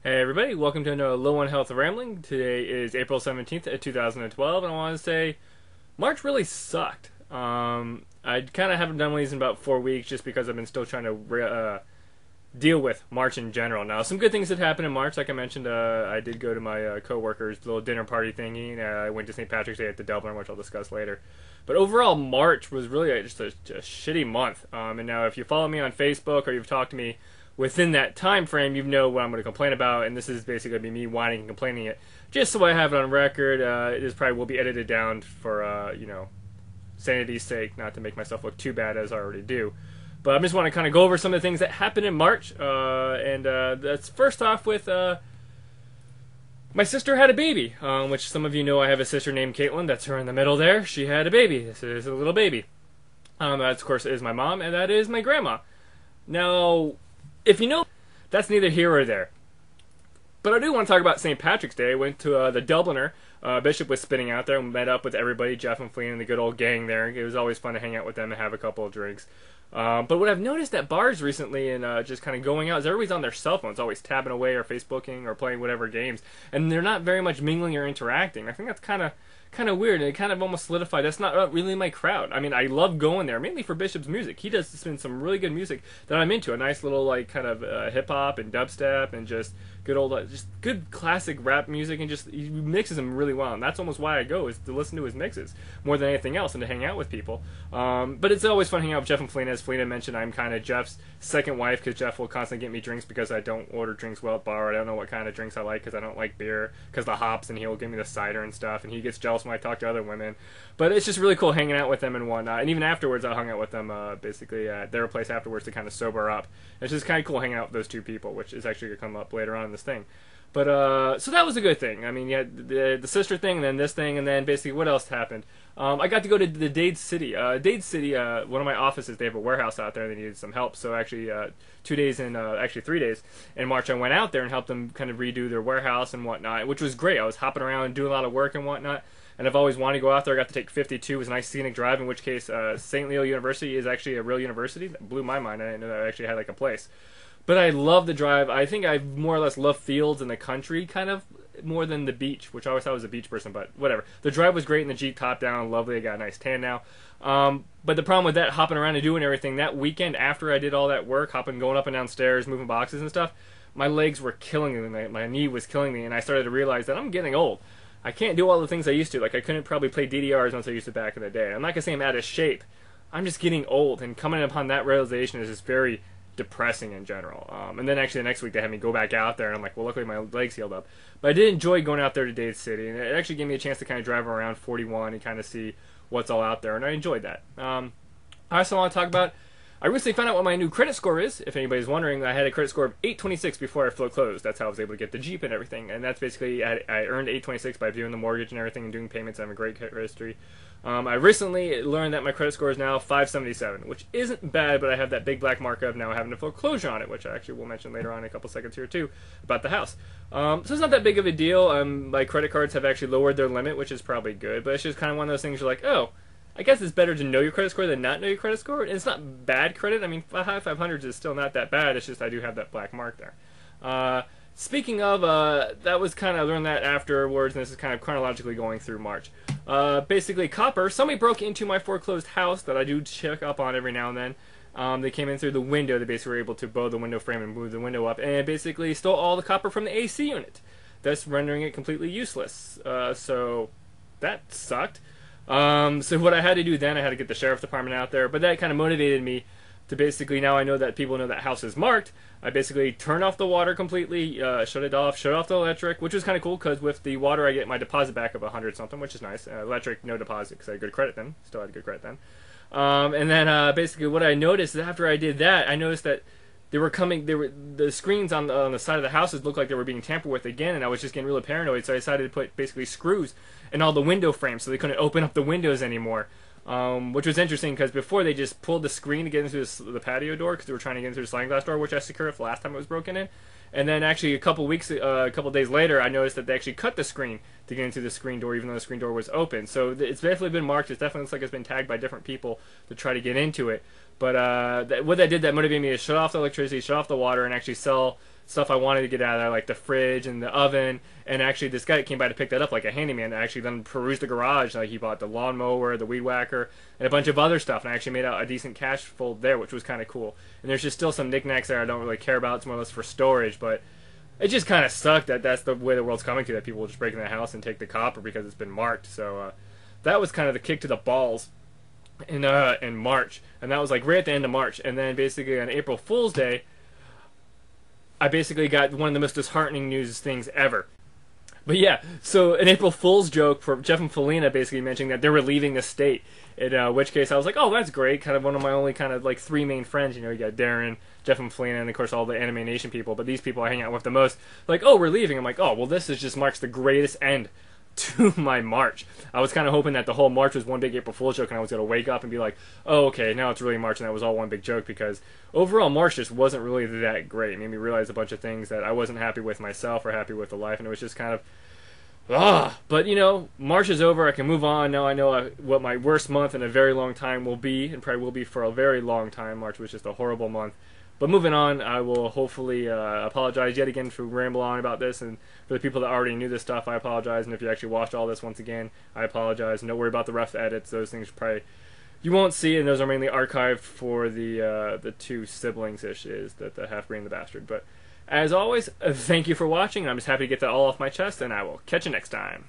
Hey everybody, welcome to another Low on Health Rambling. Today is April 17th, 2012, and I want to say March really sucked. I kind of haven't done one of these in about 4 weeks just because I've been still trying to deal with March in general. Now, some good things that happened in March, like I mentioned, I did go to my co-worker's little dinner party thingy. I went to St. Patrick's Day at the Dublin, which I'll discuss later. But overall, March was really just a shitty month. And now, if you follow me on Facebook or you've talked to me within that time frame, you know what I'm going to complain about, and this is basically going to be me whining and complaining it, just so I have it on record. It probably will be edited down for, sanity's sake, not to make myself look too bad as I already do. But I just want to kind of go over some of the things that happened in March, and that's first off with my sister had a baby, which some of you know I have a sister named Caitlin. That's her in the middle there. She had a baby. This is a little baby. That, of course, is my mom, and that is my grandma. Now, if you know, that's neither here or there. But I do want to talk about St. Patrick's Day. I went to the Dubliner. Bishop was spinning out there and met up with everybody, Jeff and Flea and the good old gang there. It was always fun to hang out with them and have a couple of drinks. But what I've noticed at bars recently and just kind of going out is everybody's on their cell phones, always tabbing away or Facebooking or playing whatever games. And they're not very much mingling or interacting. I think that's kind of weird, and it kind of almost solidified that's not really my crowd. I mean, I love going there mainly for Bishop's music. He does spin some really good music that I'm into, a nice little like kind of hip hop and dubstep and just good old just good classic rap music, and just he mixes them really well, and that's almost why I go, is to listen to his mixes more than anything else and to hang out with people. But it's always fun hanging out with Jeff and Felina. As Felina mentioned, I'm kind of Jeff's second wife because Jeff will constantly get me drinks because I don't order drinks well at bar. I don't know what kind of drinks I like because I don't like beer because the hops, and he'll give me the cider and stuff, and he gets jealous when I talk to other women. But it's just really cool hanging out with them and whatnot. And even afterwards, I hung out with them basically at their place afterwards to kind of sober up. It's just kind of cool hanging out with those two people, which is actually going to come up later on in this thing. But so that was a good thing. I mean, you had the sister thing, and then this thing, and then basically what else happened? I got to go to the Dade City. Dade City, one of my offices, they have a warehouse out there, and they needed some help. So actually, 2 days in, actually 3 days in March, I went out there and helped them kind of redo their warehouse and whatnot, which was great. I was hopping around and doing a lot of work and whatnot. And I've always wanted to go out there. I got to take 52. It was a nice scenic drive, in which case St. Leo University is actually a real university. That blew my mind. I didn't know that I actually had like a place. But I love the drive. I think I more or less love fields and the country kind of more than the beach, which I always thought I was a beach person, but whatever. The drive was great, and the Jeep top down, lovely. I got a nice tan now. But the problem with that, hopping around and doing everything, that weekend after I did all that work, going up and down stairs, moving boxes and stuff, my legs were killing me. My knee was killing me, and I started to realize that I'm getting old. I can't do all the things I used to. Like, I couldn't probably play DDRs once I used to back in the day. I'm not going to say I'm out of shape. I'm just getting old, and coming upon that realization is just very depressing in general. And then actually the next week they had me go back out there, and I'm like, well, luckily my legs healed up. But I did enjoy going out there to Dade City, and it actually gave me a chance to kind of drive around 41 and kind of see what's all out there, and I enjoyed that. I also want to talk about, I recently found out what my new credit score is. If anybody's wondering, I had a credit score of 826 before I foreclosed. That's how I was able to get the Jeep and everything. And that's basically, I earned 826 by doing the mortgage and everything and doing payments. I have a great credit history. I recently learned that my credit score is now 577, which isn't bad, but I have that big black mark of now having a foreclosure on it, which I actually will mention later on in a couple seconds here too, about the house. So it's not that big of a deal. My credit cards have actually lowered their limit, which is probably good, but it's just kind of one of those things you're like, oh, I guess it's better to know your credit score than not know your credit score. And it's not bad credit. I mean, high 500s is still not that bad. It's just I do have that black mark there. Speaking of, that was kind of, I learned that afterwards, and this is kind of chronologically going through March. Basically, copper, somebody broke into my foreclosed house that I do check up on every now and then. They came in through the window. They basically were able to bow the window frame and move the window up, and it basically stole all the copper from the AC unit, thus rendering it completely useless. So that sucked. So what I had to do then, I had to get the sheriff's department out there, but that kind of motivated me to basically, now I know that people know that house is marked, I basically turned off the water completely, shut off the electric, which was kind of cool, because with the water I get my deposit back of 100 something, which is nice. Electric, no deposit, because I had good credit then, still had good credit then. And then basically what I noticed is after I did that, I noticed that the screens on the side of the houses looked like they were being tampered with again, and I was just getting really paranoid, so I decided to put basically screws in all the window frames so they couldn't open up the windows anymore. Which was interesting because before they just pulled the screen to get into the patio door because they were trying to get into the sliding glass door, which I secured the last time it was broken in. And then actually a couple days later, I noticed that they actually cut the screen to get into the screen door, even though the screen door was open. So it's definitely been marked. It definitely looks like it's been tagged by different people to try to get into it. But what that did, that motivated me to shut off the electricity, shut off the water, and actually sell stuff I wanted to get out of there, like the fridge and the oven. And actually, this guy that came by to pick that up, like a handyman, actually then perused the garage. Like he bought the lawnmower, the weed whacker, and a bunch of other stuff. And I actually made out a decent cash fold there, which was kind of cool. And there's just still some knickknacks there I don't really care about. It's more or less for storage, but it just kind of sucked that that's the way the world's coming to, that people will just break in the house and take the copper because it's been marked. So that was kind of the kick to the balls in March, and that was like right at the end of March. And then basically on April Fool's Day, I basically got one of the most disheartening news things ever. But yeah, so an April Fool's joke for Jeff and Felina basically mentioning that they were leaving the state. In which case I was like, oh, that's great. Kind of one of my only kind of like three main friends. You know, you got Darren, Jeff and Felina, and of course all the Anime Nation people. But these people I hang out with the most. Like, oh, we're leaving. I'm like, oh, well, this is just marks the greatest end to my March. I was kind of hoping that the whole March was one big April Fool's joke, and I was going to wake up and be like, oh, okay, now it's really March, and that was all one big joke, because overall March just wasn't really that great. It made me realize a bunch of things that I wasn't happy with myself or happy with the life, and it was just kind of but you know, March is over. I can move on now. I know what my worst month in a very long time will be, and probably will be for a very long time. March was just a horrible month. But moving on, I will hopefully apologize yet again for ramble on about this, and for the people that already knew this stuff, I apologize. And if you actually watched all this once again, I apologize. And don't worry about the rough edits; those things probably you won't see, and those are mainly archived for the two siblings issues, the half brain and the bastard. But as always, thank you for watching. I'm just happy to get that all off my chest, and I will catch you next time.